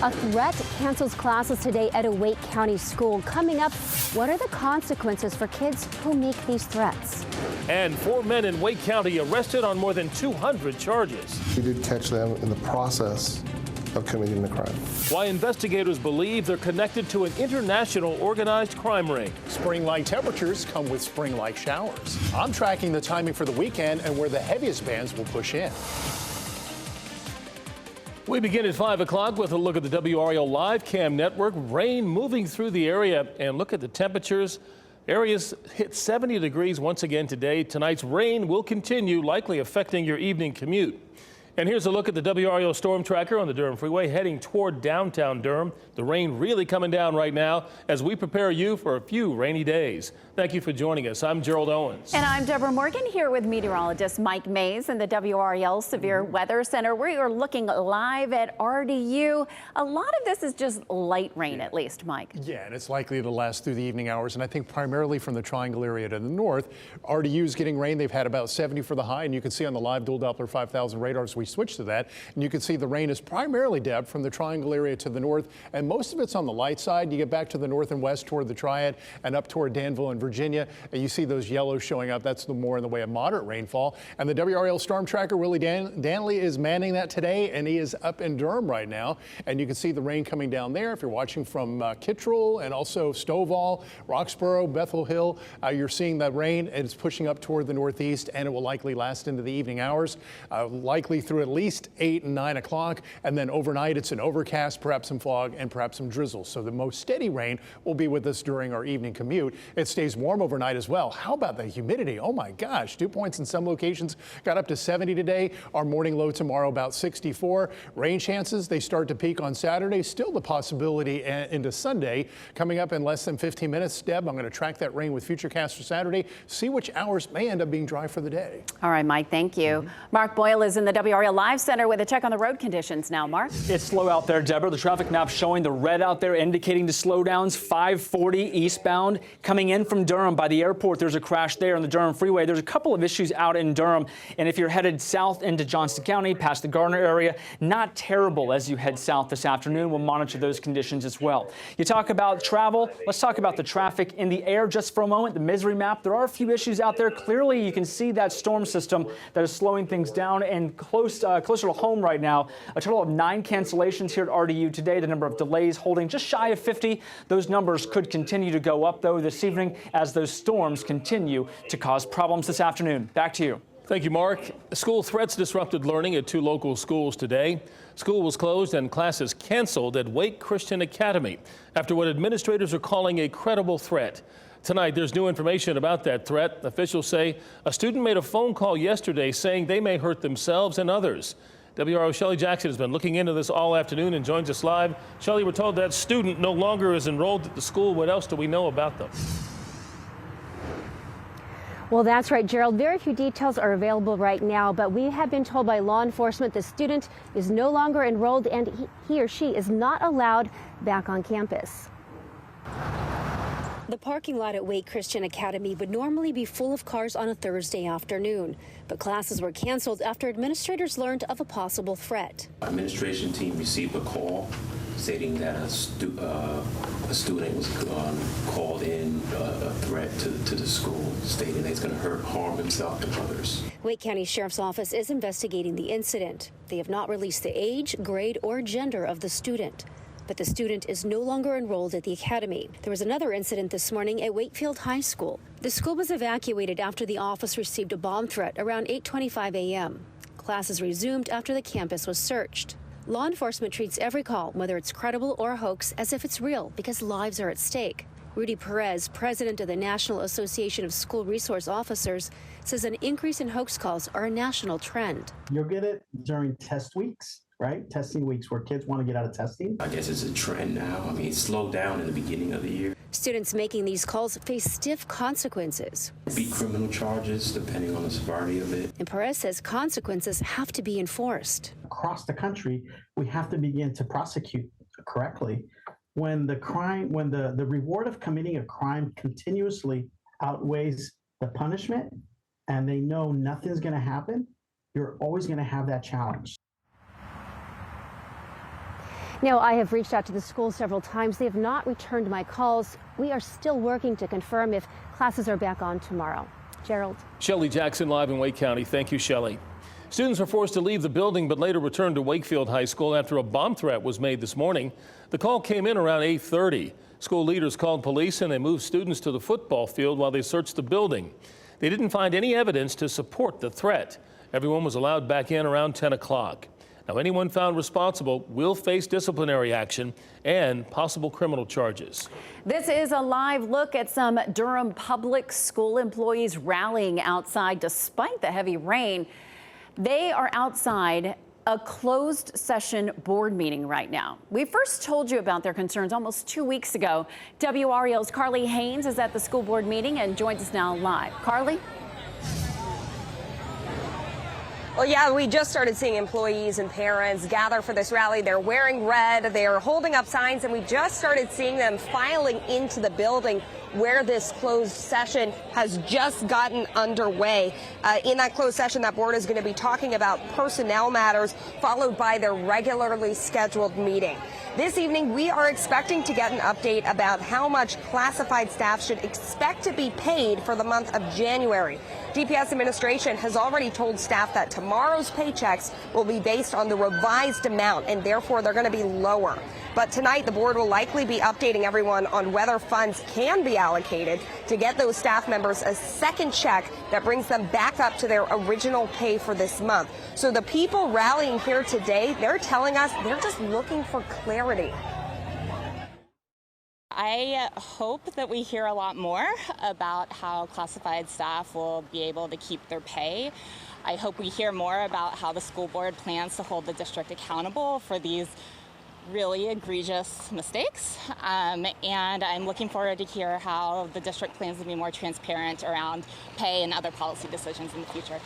A threat cancels classes today at a Wake County school. Coming up, what are the consequences for kids who make these threats? And 4 men in Wake County arrested on more than 200 charges. We did catch them in the process of committing the crime. Why investigators believe they're connected to an international organized crime ring. Spring-like temperatures come with spring-like showers. I'm tracking the timing for the weekend and where the heaviest bands will push in. We begin at 5 o'clock with a look at the WRAL live cam network. Rain moving through the area, and look at the temperatures. Areas hit 70 degrees once again today. Tonight's rain will continue, likely affecting your evening commute. And here's a look at the WRAL storm tracker on the Durham Freeway heading toward downtown Durham. The rain really coming down right now as we prepare you for a few rainy days. Thank you for joining us. I'm Gerald Owens. And I'm Deborah Morgan here with meteorologist Mike Mays in the WRAL Severe Weather Center. We are looking live at RDU. A lot of this is just light rain, at least, Mike. Yeah, and it's likely to last through the evening hours. And I think primarily from the triangle area to the north, RDU is getting rain. They've had about 70 for the high. And you can see on the live dual Doppler 5000 radars, we switched to that. And you can see the rain is primarily, Deb, from the triangle area to the north. And most of it's on the light side. You get back to the north and west toward the Triad and up toward Danville and Virginia, and you see those yellows showing up. That's the more in the way of moderate rainfall. And the WRAL storm tracker, Willie Danley, is manning that today, and he is up in Durham right now. And you can see the rain coming down there. If you're watching from Kittrell and also Stovall, Roxborough, Bethel Hill, you're seeing that rain, and it's pushing up toward the northeast, and it will likely last into the evening hours, likely through at least 8 and 9 o'clock. And then overnight, it's an overcast, perhaps some fog, and perhaps some drizzle. So the most steady rain will be with us during our evening commute. It stays warm overnight as well. How about the humidity? Oh my gosh, dew points in some locations got up to 70 today. Our morning low tomorrow about 64. Rain chances, they start to peak on Saturday. Still the possibility into Sunday. Coming up in less than 15 minutes, Deb, I'm going to track that rain with Futurecast for Saturday. See which hours may end up being dry for the day. All right, Mike, thank you. Mark Boyle is in the WRAL Live Center with a check on the road conditions now. Mark? It's slow out there, Deborah. The traffic map showing the red out there indicating the slowdowns. 540 eastbound coming in from Durham by the airport. There's a crash there on the Durham Freeway. There's a couple of issues out in Durham. And if you're headed south into Johnston County past the Gardner area, not terrible as you head south this afternoon. We'll monitor those conditions as well. You talk about travel. Let's talk about the traffic in the air just for a moment. The misery map. There are a few issues out there. Clearly, you can see that storm system that is slowing things down and closer to home right now. A total of 9 cancellations here at RDU today. The number of delays holding just shy of 50. Those numbers could continue to go up, though, this evening as those storms continue to cause problems this afternoon. Back to you. Thank you, Mark. School threats disrupted learning at 2 local schools today. School was closed and classes canceled at Wake Christian Academy after what administrators are calling a credible threat. Tonight, there's new information about that threat. Officials say a student made a phone call yesterday saying they may hurt themselves and others. WRO Shelley Jackson has been looking into this all afternoon and joins us live. Shelley, we're told that student no longer is enrolled at the school. What else do we know about them? Well, that's right, Gerald. Very few details are available right now, but we have been told by law enforcement the student is no longer enrolled and he or she is not allowed back on campus. The parking lot at Wake Christian Academy would normally be full of cars on a Thursday afternoon, but classes were canceled after administrators learned of a possible threat. Administration team received a call stating that a student was called in a threat to the school, stating that he's going to harm himself and others. Wake County Sheriff's Office is investigating the incident. They have not released the age, grade, or gender of the student. But the student is no longer enrolled at the academy. There was another incident this morning at Wakefield High School. The school was evacuated after the office received a bomb threat around 8:25 a.m. Classes resumed after the campus was searched. Law enforcement treats every call, whether it's credible or a hoax, as if it's real because lives are at stake. Rudy Perez, president of the National Association of School Resource Officers, says an increase in hoax calls are a national trend. You'll get it during test weeks, right? Testing weeks where kids want to get out of testing. I guess it's a trend now. I mean, it slowed down in the beginning of the year. Students making these calls face stiff consequences. Be criminal charges depending on the severity of it. And Perez says consequences have to be enforced. Across the country, we have to begin to prosecute correctly. When the reward of committing a crime continuously outweighs the punishment, and they know nothing's going to happen, you're always going to have that challenge. Now, I have reached out to the school several times. They have not returned my calls. We are still working to confirm if classes are back on tomorrow. Gerald. Shelley Jackson live in Wake County. Thank you, Shelley. Students were forced to leave the building but later returned to Wakefield High School after a bomb threat was made this morning. The call came in around 8:30. School leaders called police and they moved students to the football field while they searched the building. They didn't find any evidence to support the threat. Everyone was allowed back in around 10 o'clock. Now, anyone found responsible will face disciplinary action and possible criminal charges. This is a live look at some Durham public school employees rallying outside despite the heavy rain. They are outside a closed session board meeting right now. We first told you about their concerns almost 2 weeks ago. WRAL's Carly Haynes is at the school board meeting and joins us now live. Carly? Well, yeah, we just started seeing employees and parents gather for this rally. They're wearing red, they're holding up signs, and we just started seeing them filing into the building where this closed session has just gotten underway. In that closed session, that board is going to be talking about personnel matters, followed by their regularly scheduled meeting. This evening, we are expecting to get an update about how much classified staff should expect to be paid for the month of January. DPS administration has already told staff that tomorrow's paychecks will be based on the revised amount, and therefore they're going to be lower. But tonight, the board will likely be updating everyone on whether funds can be allocated to get those staff members a second check that brings them back up to their original pay for this month. So the people rallying here today, they're telling us they're just looking for clarity. I hope that we hear a lot more about how classified staff will be able to keep their pay. I hope we hear more about how the school board plans to hold the district accountable for these really egregious mistakes. And I'm looking forward to hear how the district plans to be more transparent around pay and other policy decisions in the future.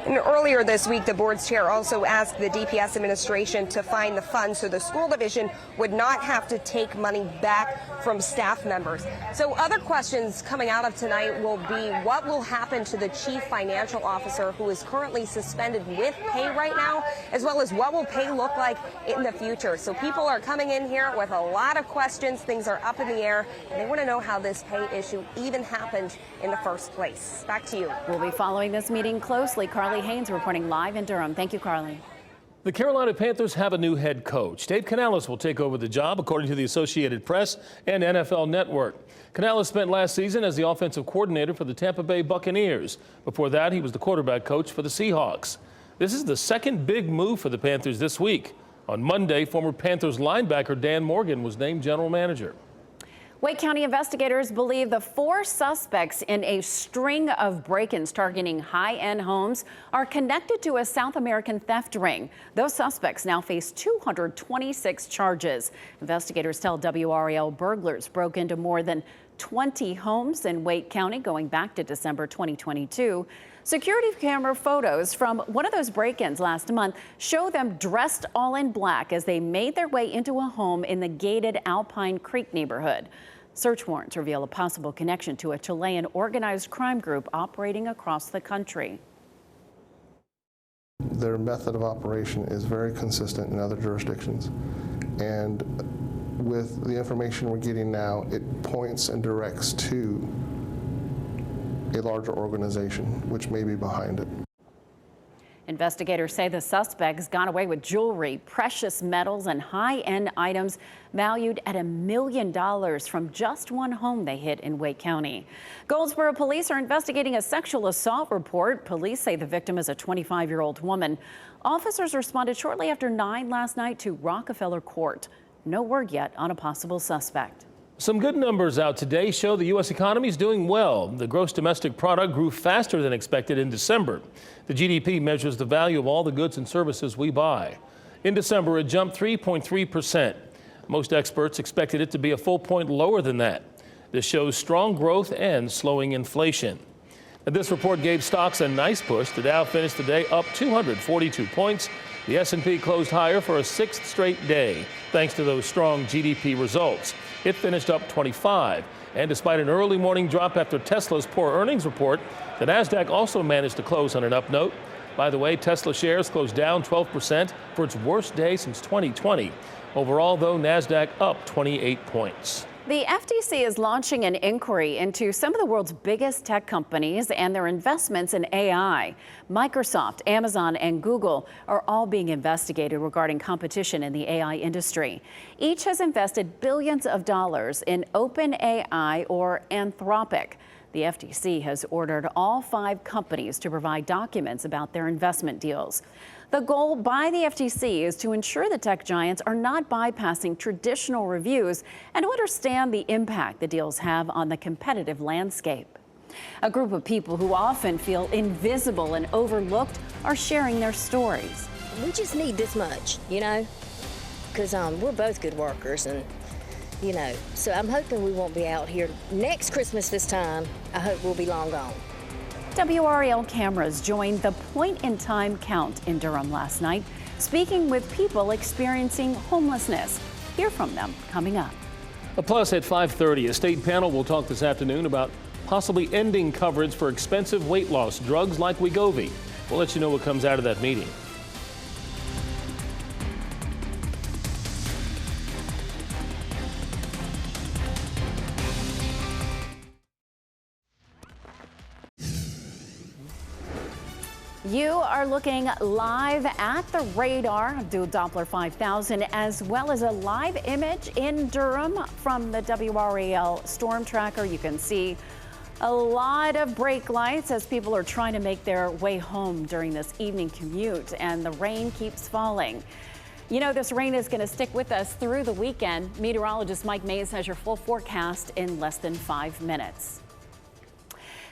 And earlier this week, the board's chair also asked the DPS administration to find the funds so the school division would not have to take money back from staff members. So other questions coming out of tonight will be what will happen to the chief financial officer who is currently suspended with pay right now, as well as what will pay look like in the future. So people are coming in here with a lot of questions. Things are up in the air, and they want to know how this pay issue even happened in the first place. Back to you. We'll be following this meeting closely. Carly Haynes reporting live in Durham. Thank you, Carly. The Carolina Panthers have a new head coach. Dave Canales will take over the job, according to the Associated Press and NFL Network. Canales spent last season as the offensive coordinator for the Tampa Bay Buccaneers. Before that, he was the quarterback coach for the Seahawks. This is the second big move for the Panthers this week. On Monday, former Panthers linebacker Dan Morgan was named general manager. Wake County investigators believe the 4 suspects in a string of break-ins targeting high-end homes are connected to a South American theft ring. Those suspects now face 226 charges. Investigators tell WRAL burglars broke into more than 20 homes in Wake County going back to December 2022. Security camera photos from one of those break-ins last month show them dressed all in black as they made their way into a home in the gated Alpine Creek neighborhood. Search warrants reveal a possible connection to a Chilean organized crime group operating across the country. Their method of operation is very consistent in other jurisdictions. And with the information we're getting now, it points and directs to a larger organization, which may be behind it. Investigators say the suspects got away with jewelry, precious metals, and high-end items valued at $1 million from just one home they hit in Wake County. Goldsboro police are investigating a sexual assault report. Police say the victim is a 25-year-old woman. Officers responded shortly after 9 last night to Rockefeller Court. No word yet on a possible suspect. Some good numbers out today show the U.S. economy is doing well. The gross domestic product grew faster than expected in December. The GDP measures the value of all the goods and services we buy. In December, it jumped 3.3%. Most experts expected it to be a full point lower than that. This shows strong growth and slowing inflation. And this report gave stocks a nice push. The Dow finished the day up 242 points. The S&P closed higher for a 6th straight day, thanks to those strong GDP results. It finished up 25. And despite an early morning drop after Tesla's poor earnings report, the Nasdaq also managed to close on an up note. By the way, Tesla shares closed down 12% for its worst day since 2020. Overall, though, NASDAQ up 28 points. The FTC is launching an inquiry into some of the world's biggest tech companies and their investments in AI. Microsoft, Amazon, and Google are all being investigated regarding competition in the AI industry. Each has invested billions of dollars in OpenAI or Anthropic. The FTC has ordered all 5 companies to provide documents about their investment deals. The goal by the FTC is to ensure the tech giants are not bypassing traditional reviews and to understand the impact the deals have on the competitive landscape. A group of people who often feel invisible and overlooked are sharing their stories. We just need this much, you know, because we're both good workers, and so I'm hoping we won't be out here next Christmas this time. I hope we'll be long gone. WRAL cameras joined the point-in-time count in Durham last night, speaking with people experiencing homelessness. Hear from them coming up. Plus at 5:30, a state panel will talk this afternoon about possibly ending coverage for expensive weight loss drugs like Wegovy. We'll let you know what comes out of that meeting. You are looking live at the radar of Doppler 5000, as well as a live image in Durham from the WRAL storm tracker. You can see a lot of brake lights as people are trying to make their way home during this evening commute, and the rain keeps falling. You know, this rain is going to stick with us through the weekend. Meteorologist Mike Mays has your full forecast in less than 5 minutes.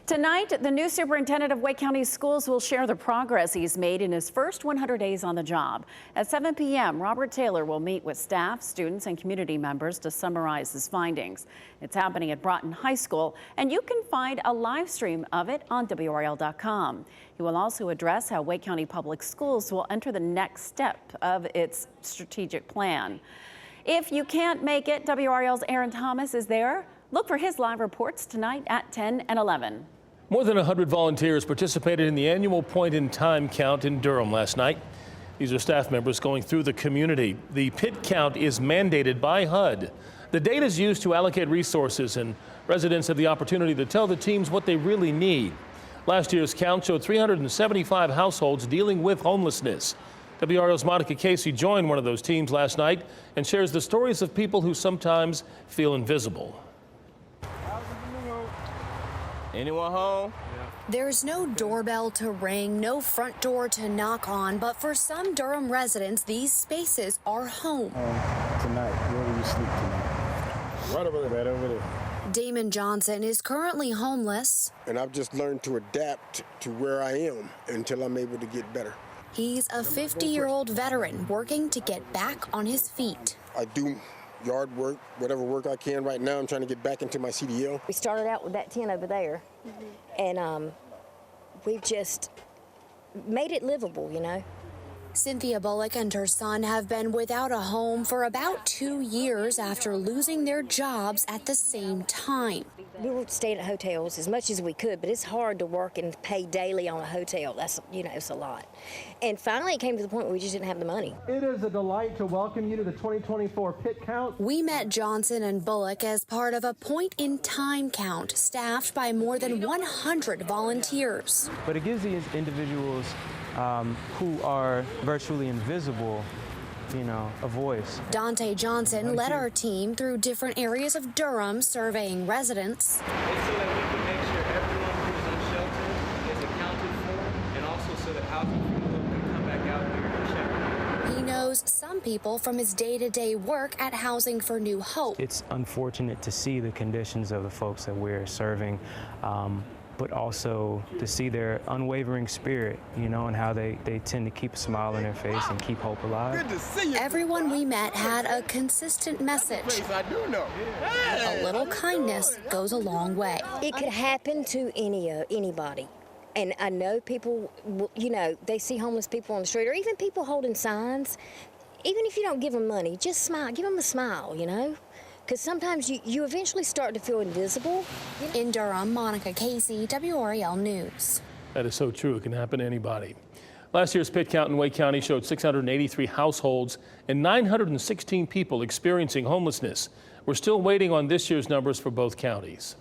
Tonight, the new superintendent of Wake County Schools will share the progress he's made in his first 100 days on the job. At 7 p.m., Robert Taylor will meet with staff, students, and community members to summarize his findings. It's happening at Broughton High School, and you can find a live stream of it on WRAL.com. He will also address how Wake County Public Schools will enter the next step of its strategic plan. If you can't make it, WRAL's Aaron Thomas is there. Look for his live reports tonight at 10 and 11. More than 100 volunteers participated in the annual point-in-time count in Durham last night. These are staff members going through the community. The pit count is mandated by HUD. The data is used to allocate resources, and residents have the opportunity to tell the teams what they really need. Last year's count showed 375 households dealing with homelessness. WRAL's Monica Casey joined one of those teams last night and shares the stories of people who sometimes feel invisible. Anyone home? There's no doorbell to ring, no front door to knock on, but for some Durham residents, these spaces are home. Tonight, where do you sleep tonight? Right over there. Right over there. Damon Johnson is currently homeless. And I've just learned to adapt to where I am until I'm able to get better. He's a 50-year-old veteran working to get back on his feet. I do yard work, whatever work I can. Right now I'm trying to get back into my CDL. We started out with that tent over there, and we've just made it livable, you know. Cynthia Bullock and her son have been without a home for about 2 years after losing their jobs at the same time. We were staying at hotels as much as we could, but it's hard to work and pay daily on a hotel. That's, it's a lot. And finally it came to the point where we just didn't have the money. It is a delight to welcome you to the 2024 pit count. We met Johnson and Bullock as part of a point-in-time count staffed by more than 100 volunteers. But it gives these individuals who are virtually invisible, a voice. Dante Johnson led our team through different areas of Durham, surveying residents. It's so that we can make sure everyone who's unsheltered is accounted for, and also so that housing people can come back out here and check. He knows some people from his day-to-day work at Housing for New Hope. It's unfortunate to see the conditions of the folks that we're serving, but also to see their unwavering spirit, and how they tend to keep a smile on their face and keep hope alive. Good to see you. Everyone we met had a consistent message. I do know. A little kindness goes a long way. It could happen to anybody. And I know people, they see homeless people on the street, or even people holding signs. Even if you don't give them money, just smile. Give them a smile, Because sometimes you eventually start to feel invisible. In Durham, Monica Casey, WRAL News. That is so true. It can happen to anybody. Last year's pit count in Wake County showed 683 households and 916 people experiencing homelessness. We're still waiting on this year's numbers for both counties.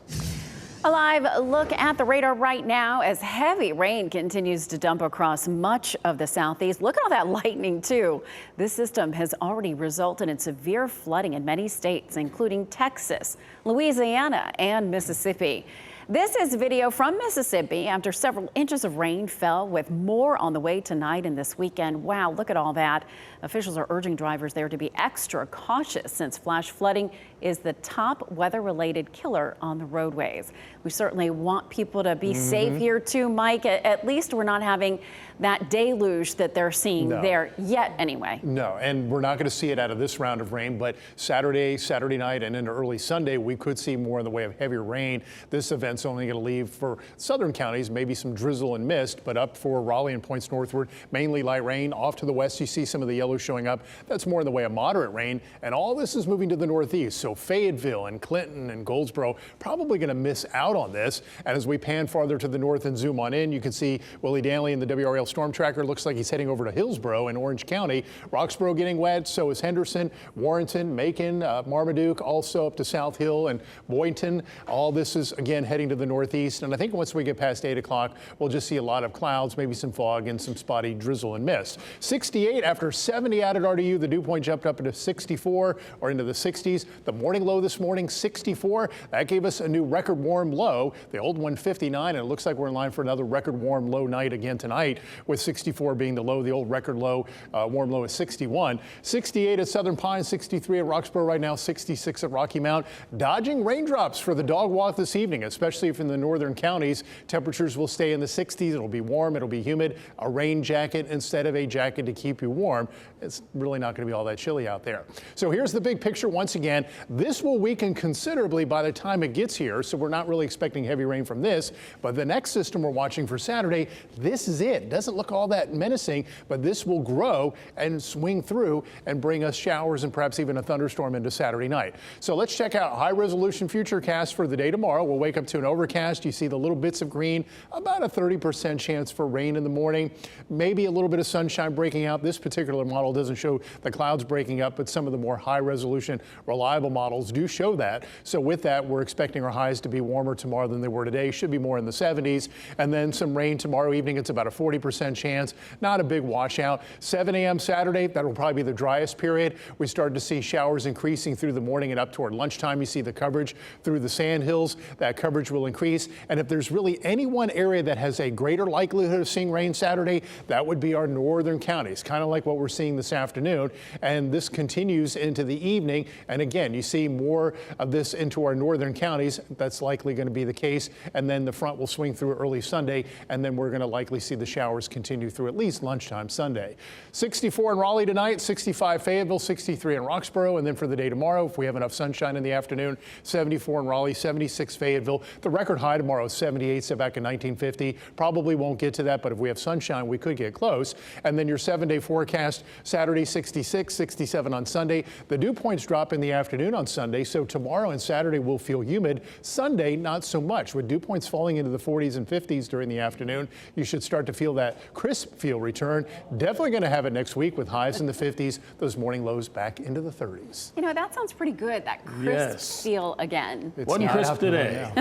A live look at the radar right now as heavy rain continues to dump across much of the southeast. Look at all that lightning, too. This system has already resulted in severe flooding in many states, including Texas, Louisiana, and Mississippi. This is video from Mississippi after several inches of rain fell, with more on the way tonight and this weekend. Wow, look at all that. Officials are urging drivers there to be extra cautious since flash flooding is the top weather-related killer on the roadways. We certainly want people to be safe here too, Mike. At least we're not having that deluge that they're seeing there yet anyway. No, and we're not going to see it out of this round of rain, but Saturday night and into early Sunday, we could see more in the way of heavier rain. This event's only going to leave for southern counties, maybe some drizzle and mist, but up for Raleigh and points northward, mainly light rain. Off to the west, you see some of the yellow showing up. That's more in the way of moderate rain, and all this is moving to the northeast. So Fayetteville and Clinton and Goldsboro probably going to miss out on this. And as we pan farther to the north and zoom on in, you can see Willie Danley in the WRAL storm tracker. Looks like he's heading over to Hillsborough in Orange County. Roxborough getting wet, so is Henderson, Warrenton, Macon, Marmaduke, also up to South Hill and Boynton. All this is again heading to the northeast, and I think once we get past 8 o'clock, we'll just see a lot of clouds, maybe some fog and some spotty drizzle and mist. 68 after 70 out at RDU. The dew point jumped up into 64 or into the 60s. The morning low this morning, 64. That gave us a new record warm low. The old one, 59, and it looks like we're in line for another record warm low night again tonight, with 64 being the low. The old record low, warm low is 61. 68 at Southern Pines, 63 at Roxborough right now, 66 at Rocky Mount. Dodging raindrops for the dog walk this evening, especially if in the northern counties. Temperatures will stay in the 60s. It'll be warm. It'll be humid. A rain jacket instead of a jacket to keep you warm. It's really not going to be all that chilly out there. So here's the big picture once again. This will weaken considerably by the time it gets here, so we're not really expecting heavy rain from this. But the next system we're watching for Saturday, this is it. Doesn't look all that menacing, but this will grow and swing through and bring us showers and perhaps even a thunderstorm into Saturday night. So let's check out high-resolution futurecast for the day tomorrow. We'll wake up to an overcast. You see the little bits of green, about a 30% chance for rain in the morning, maybe a little bit of sunshine breaking out. This particular model doesn't show the clouds breaking up, but some of the more high-resolution, reliable models do show that. So with that, we're expecting our highs to be warmer tomorrow than they were today. Should be more in the 70s. And then some rain tomorrow evening. It's about a 40% chance. Not a big washout. 7 a.m. Saturday, that'll probably be the driest period. We started to see showers increasing through the morning and up toward lunchtime. You see the coverage through the sand hills. That coverage will increase. And if there's really any one area that has a greater likelihood of seeing rain Saturday, that would be our northern counties, kind of like what we're seeing this afternoon. And this continues into the evening. And again, you see more of this into our northern counties. That's likely going to be the case. And then the front will swing through early Sunday. And then we're going to likely see the showers continue through at least lunchtime Sunday. 64 in Raleigh tonight, 65 Fayetteville, 63 in Roxborough. And then for the day tomorrow, if we have enough sunshine in the afternoon, 74 in Raleigh, 76 Fayetteville. The record high tomorrow is 78, set back in 1950. Probably won't get to that, but if we have sunshine, we could get close. And then your 7-day forecast, Saturday 66, 67 on Sunday. The dew points drop in the afternoon on Sunday, so tomorrow and Saturday will feel humid. Sunday, not so much. With dew points falling into the 40s and 50s during the afternoon, you should start to feel that crisp feel return. Definitely going to have it next week with highs in the 50s, those morning lows back into the 30s. You know, that sounds pretty good, that crisp feel again. Wasn't crisp today.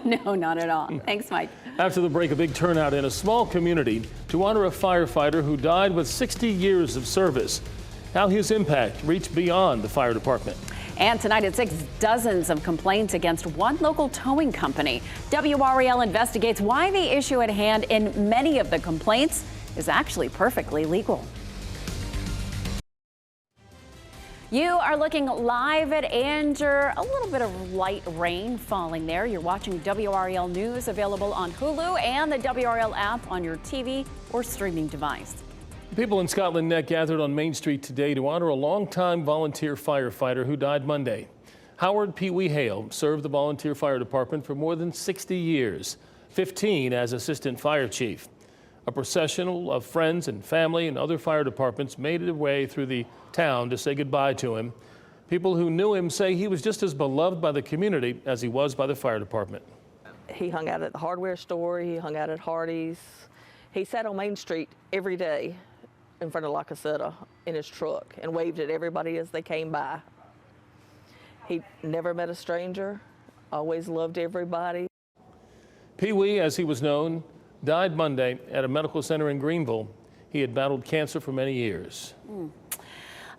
No, not at all. Thanks, Mike. After the break, a big turnout in a small community to honor a firefighter who died with 60 years of service. How his impact reached beyond the fire department. And tonight at 6, dozens of complaints against one local towing company. WRAL investigates why the issue at hand in many of the complaints is actually perfectly legal. You are looking live at Anger. A little bit of light rain falling there. You're watching WRAL News, available on Hulu and the WRAL app on your TV or streaming device. People in Scotland Neck gathered on Main Street today to honor a longtime volunteer firefighter who died Monday. Howard Pee Wee Hale served the volunteer fire department for more than 60 years, 15 as assistant fire chief. A procession of friends and family and other fire departments made their way through the town to say goodbye to him. People who knew him say he was just as beloved by the community as he was by the fire department. He hung out at the hardware store, he hung out at Hardee's. He sat on Main Street every day in front of La Caseta in his truck and waved at everybody as they came by. He never met a stranger, always loved everybody. Pee Wee, as he was known, died Monday at a medical center in Greenville. He had battled cancer for many years.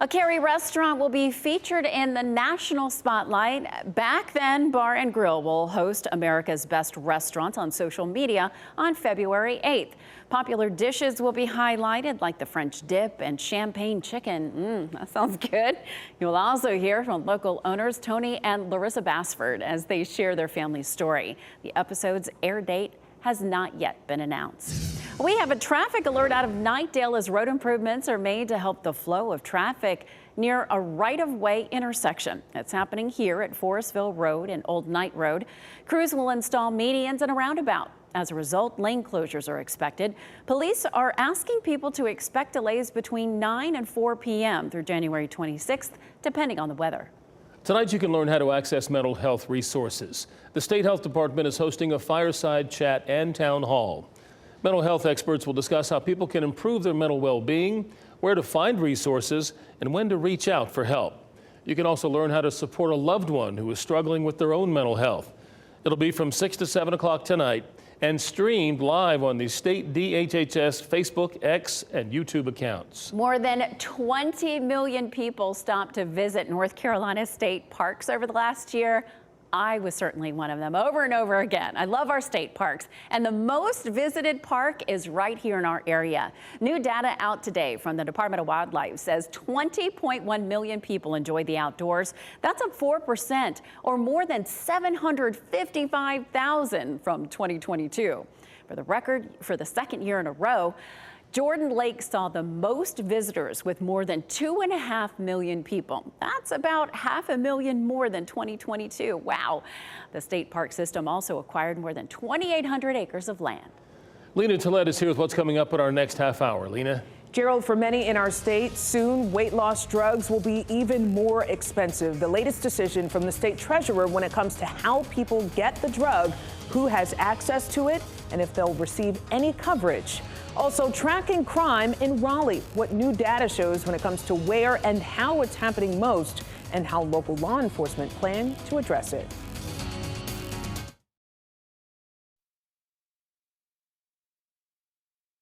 A Cary restaurant will be featured in the national spotlight. Back Then Bar and Grill will host America's Best Restaurants on social media on February 8th. Popular dishes will be highlighted like the French dip and champagne chicken. That sounds good. You'll also hear from local owners Tony and Larissa Bassford as they share their family's story. The episode's air date has not yet been announced. We have a traffic alert out of Knightdale as road improvements are made to help the flow of traffic near a right-of-way intersection. It's happening here at Forestville Road and Old Knight Road. Crews will install medians and a roundabout. As a result, lane closures are expected. Police are asking people to expect delays between 9 and 4 p.m. through January 26th, depending on the weather. Tonight you can learn how to access mental health resources. The State Health Department is hosting a fireside chat and town hall. Mental health experts will discuss how people can improve their mental well-being, where to find resources, and when to reach out for help. You can also learn how to support a loved one who is struggling with their own mental health. It'll be from 6 to 7 o'clock tonight and streamed live on the State DHHS Facebook, X, and YouTube accounts. More than 20 million people stopped to visit North Carolina state parks over the last year. I was certainly one of them, over and over again. I love our state parks, and the most visited park is right here in our area. New data out today from the Department of Wildlife says 20.1 million people enjoy the outdoors. That's up 4%, or more than 755,000 from 2022. For the record, for the second year in a row, Jordan Lake saw the most visitors with more than 2.5 million people. That's about 500,000 more than 2022. Wow. The state park system also acquired more than 2,800 acres of land. Lena Tillett is here with what's coming up in our next half hour. Lena? Gerald, for many in our state, soon weight loss drugs will be even more expensive. The latest decision from the state treasurer when it comes to how people get the drug, who has access to it, and if they'll receive any coverage. Also tracking crime in Raleigh, what new data shows when it comes to where and how it's happening most, and how local law enforcement plan to address it.